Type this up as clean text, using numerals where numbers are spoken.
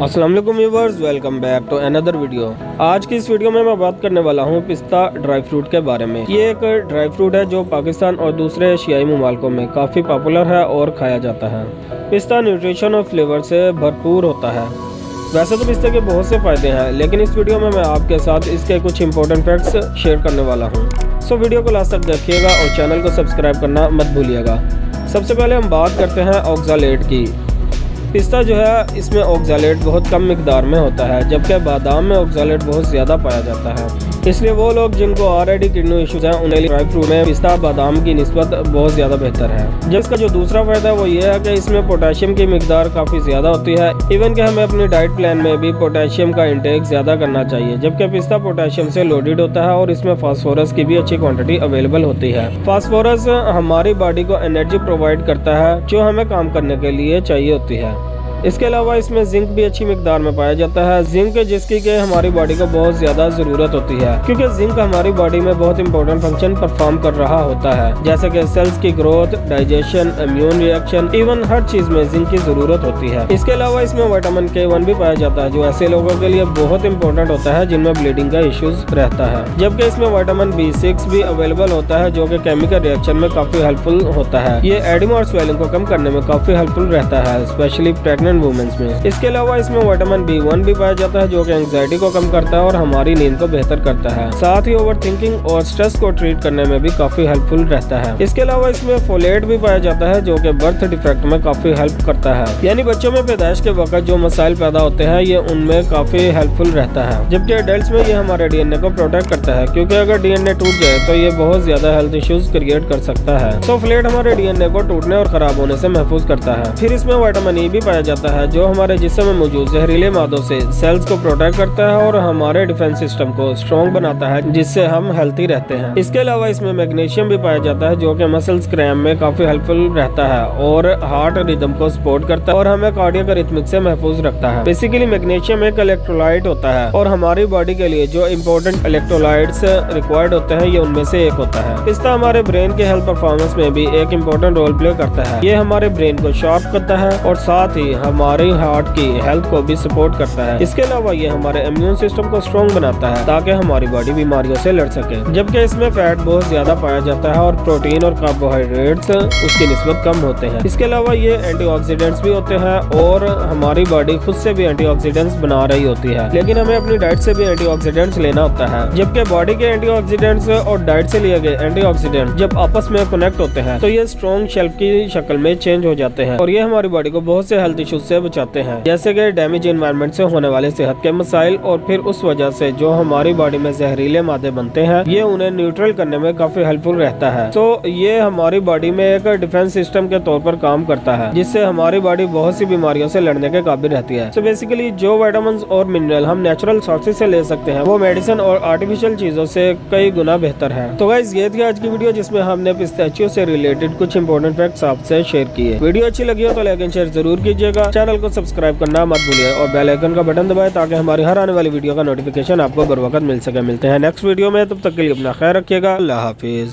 अस्सलाम वालेकुम viewers, welcome back to another video. आज की इस वीडियो में मैं बात करने वाला हूँ पिस्ता ड्राई फ्रूट के बारे में। ये एक ड्राई फ्रूट है जो पाकिस्तान और दूसरे एशियाई ममालिकों में काफ़ी पॉपुलर है और खाया जाता है। पिस्ता न्यूट्रिशन और फ्लेवर से भरपूर होता है। वैसे तो पिस्ते के बहुत से फ़ायदे हैं, लेकिन इस वीडियो में मैं आपके साथ इसके कुछ इंपॉर्टेंट फैक्ट्स शेयर करने वाला हूँ। सो वीडियो को लास्ट तक देखिएगा और चैनल को सब्सक्राइब करना मत भूलिएगा। सबसे पहले हम बात करते हैं ऑक्सालेट की। पिस्ता जो है इसमें ऑक्सालेट बहुत कम मिकदार में होता है, जबकि बादाम में ऑक्सालेट बहुत ज़्यादा पाया जाता है। इसलिए वो लोग जिनको ऑलरेडी किडनी इश्यूज हैं उन्हें ड्राई फ्रूट में पिस्ता बादाम की निस्बत बहुत ज़्यादा बेहतर है। जिसका जो दूसरा फ़ायदा है वो ये है कि इसमें पोटेशियम की मिकदार काफ़ी ज़्यादा होती है। इवन कि हमें अपनी डाइट प्लान में भी पोटेशियम का इंटेक ज़्यादा करना चाहिए, जबकि पिस्ता पोटेशियम से लोडेड होता है और इसमें फास्फोरस की भी अच्छी क्वांटिटी अवेलेबल होती है। फास्फोरस हमारी बॉडी को एनर्जी प्रोवाइड करता है जो हमें काम करने के लिए चाहिए होती है। इसके अलावा इसमें जिंक भी अच्छी मिकदार में पाया जाता है। जिंक जिसकी के हमारी बॉडी को बहुत ज़्यादा ज़रूरत होती है, क्योंकि जिंक हमारी बॉडी में बहुत इंपॉर्टेंट फंक्शन परफॉर्म कर रहा होता है, जैसे कि सेल्स की growth, digestion, immune reaction, even हर चीज़ में जिंक की ज़रूरत होती है। इसके अलावा इसमें विटामिन K1 भी पाया जाता है, जो ऐसे लोगों के लिए बहुत इंपॉर्टेंट होता है जिनमें ब्लीडिंग का इश्यूज रहता है। जबकि इसमें विटामिन B6 भी अवेलेबल होता है, जो कि केमिकल रिएक्शन में काफ़ी हेल्पफुल होता है। ये एडिमा और स्वेलिंग को कम करने में काफ़ी हेल्पफुल रहता है, स्पेशली प्रेग्नेंट वुमेन्स में। इसके अलावा इसमें विटामिन B1 भी पाया जाता है, जो कि एंजाइटी को कम करता है और हमारी नींद को बेहतर करता है। साथ ही ओवर थिंकिंग और स्ट्रेस को ट्रीट करने में भी काफी हेल्पफुल रहता है। इसके अलावा इसमें फोलेट भी पाया जाता है, जो कि बर्थ डिफेक्ट में काफी हेल्प करता है। यानी बच्चों में पैदाइश के वक्त जो मसाइल पैदा होते हैं ये उनमें काफी हेल्पफुल रहता है। जबकि एडल्ट में ये हमारे DNA को प्रोटेक्ट करता है, क्योंकि अगर DNA टूट जाए तो ये बहुत ज्यादा हेल्थ इश्यूज क्रिएट कर सकता है। सो फोलेट हमारे DNA को टूटने और खराब होने से महफूज करता है। फिर इसमें विटामिन E भी पाया जाता है, जो हमारे जिस्म में मौजूद जहरीले मादों से सेल्स को प्रोटेक्ट करता है और हमारे डिफेंस सिस्टम को स्ट्रॉन्ग बनाता है, जिससे हम हेल्थी रहते हैं। इसके अलावा इसमें मैग्नीशियम भी पाया जाता है, जो कि मसल्स क्रैम्प में काफी हेल्पफुल रहता है और हार्ट रिदम को सपोर्ट करता है और हमें कार्डियक रिथमिक से महफूज रखता है। बेसिकली मैग्नीशियम एक इलेक्ट्रोलाइट होता है और हमारी बॉडी के लिए जो इम्पोर्टेंट इलेक्ट्रोलाइट्स रिक्वायर्ड होते हैं ये उनमें से एक होता है। पिस्ता हमारे ब्रेन के हेल्थ परफॉर्मेंस में भी एक इम्पोर्टेंट रोल प्ले करता है। ये हमारे ब्रेन को शार्प करता है और साथ ही हमारी हार्ट की हेल्थ को भी सपोर्ट करता है। इसके अलावा ये हमारे इम्यून सिस्टम को स्ट्रॉन्ग बनाता है ताकि हमारी बॉडी बीमारियों से लड़ सके। जबकि इसमें फैट बहुत ज्यादा पाया जाता है और प्रोटीन और कार्बोहाइड्रेट्स उसकी निस्बत कम होते हैं। इसके अलावा ये एंटीऑक्सीडेंट्स भी होते हैं और हमारी बॉडी खुद से भी एंटीऑक्सीडेंट्स बना रही होती है, लेकिन हमें अपनी डाइट से भी एंटीऑक्सीडेंट्स लेना होता है। जबकि बॉडी के एंटीऑक्सीडेंट्स और डाइट से लिए गए एंटीऑक्सीडेंट जब आपस में कनेक्ट होते हैं तो ये स्ट्रॉन्ग शेल्फ की शक्ल में चेंज हो जाते हैं और ये हमारी बॉडी को बहुत से हेल्थ इश्यूज से बचाते हैं, जैसे कि डैमेज एनवायरनमेंट से होने वाले सेहत के मसाइल और फिर उस वजह से जो हमारी बॉडी में जहरीले मादे बनते हैं ये उन्हें न्यूट्रल करने में काफी हेल्पफुल रहता है। तो ये हमारी बॉडी में एक डिफेंस सिस्टम के तौर पर काम करता है, जिससे हमारी बॉडी बहुत सी बीमारियों से लड़ने के काबिल रहती है। सो बेसिकली जो विटामिन और मिनरल हम नेचुरल सोर्सेज से ले सकते हैं वो मेडिसिन और आर्टिफिशियल चीजों से कई गुना बेहतर है। तो गाइस ये थी आज की वीडियो, जिसमें हमने पिस्ताचियो से रिलेटेड कुछ इंपॉर्टेंट फैक्ट्स आपसे शेयर किए। वीडियो अच्छी लगी हो तो लाइक एंड शेयर जरूर कीजिएगा। चैनल को सब्सक्राइब करना मत भूलिए और बेल आइकन का बटन दबाएं ताकि हमारी हर आने वाली वीडियो का नोटिफिकेशन आपको बर वक्त मिल सके। मिलते हैं नेक्स्ट वीडियो में, तब तक के लिए अपना ख्याल रखिएगा। अल्लाह हाफिज।